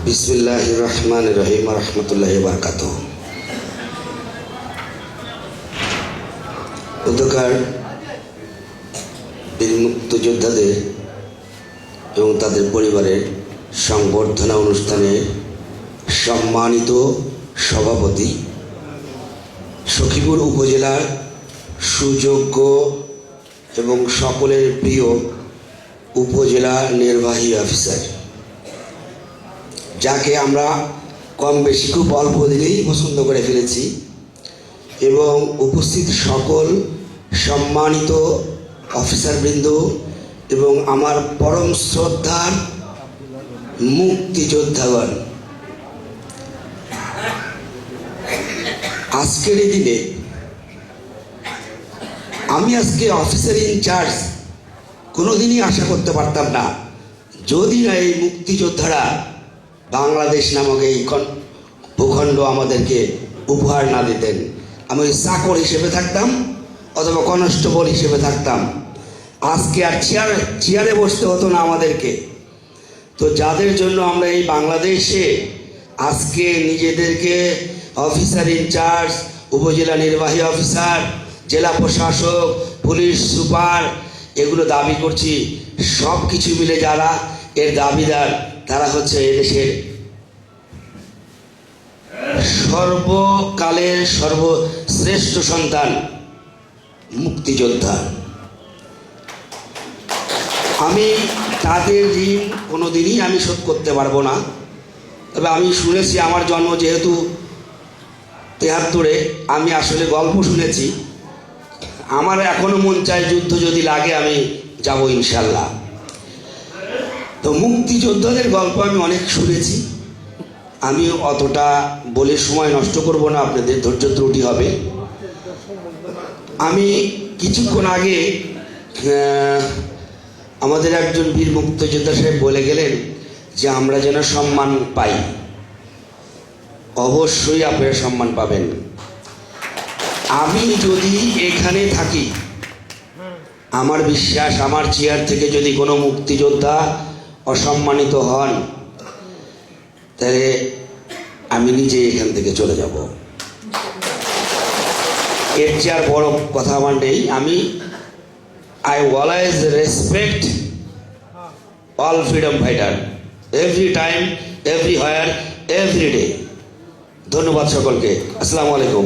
বিসমিল্লাহির রহমানির রহিম রাহমাতুল্লাহি ওয়া বারাকাতুহু। অধ্যকার বীর মুক্তিযোদ্ধাদের এবং তাদের পরিবারের সংবর্ধনা অনুষ্ঠানে সম্মানিত সভাপতি, সখীপুর উপজেলার সুযোগ্য এবং সকলের প্রিয় উপজেলা নির্বাহী অফিসার, যাকে আমরা কম বেশি খুব অল্প দিনেই পছন্দ করে ফেলেছি, এবং উপস্থিত সকল সম্মানিত অফিসারবৃন্দ এবং আমার পরম শ্রদ্ধার মুক্তিযোদ্ধাগণ, আজকের এই দিনে আমি আজকে অফিসার ইনচার্জ কোনোদিনই আশা করতে পারতাম না, যদি না এই মুক্তিযোদ্ধারা বাংলাদেশ নামক এই ভূখণ্ড আমাদেরকে উপহার না দিতেন। আমি ওই চাকর হিসেবে থাকতাম অথবা কনস্টেবল হিসেবে থাকতাম, আজকে আর চেয়ারে বসতে হতো না আমাদেরকে। তো যাদের জন্য আমরা এই বাংলাদেশে আজকে নিজেদেরকে অফিসার ইনচার্জ, উপজেলা নির্বাহী অফিসার, জেলা প্রশাসক, পুলিশ সুপার এগুলো দাবি করছি, সব কিছু মিলে যারা এর দাবিদার তারা হচ্ছে এদেশের সর্বকালের সর্বশ্রেষ্ঠ সন্তান মুক্তিযোদ্ধা। আমি তাদের ঋণ কোনোদিনই আমি শোধ করতে পারবো না। তবে আমি শুনেছি, আমার জন্ম যেহেতু ৭৩, আমি আসলে গল্প শুনেছি। আমার এখনো মন চায় যুদ্ধ যদি লাগে আমি যাব ইনশাল্লাহ। তো মুক্তিযোদ্ধাদের গল্প আমি অনেক শুনেছি, আমি অতটা বলে সময় নষ্ট করব না, আপনাদের ধৈর্য ত্রুটি হবে। আমি কিছুক্ষণ আগে আমাদের একজন বীর মুক্তিযোদ্ধা সাহেব বলে গেলেন যে আমরা যেন সম্মান পাই। অবশ্যই আপনারা সম্মান পাবেন। আমি যদি এখানে থাকি, আমার বিশ্বাস আমার চেয়ার থেকে যদি কোনো মুক্তিযোদ্ধা অসম্মানিত হন, তাহলে আমি নিজে এখান থেকে চলে যাব। এর চেয়ে আর বড় কথা আমার নেই। আমি I always respect all freedom fighter, every time, everywhere, every day. ধন্যবাদ সকলকে। আসসালামু আলাইকুম।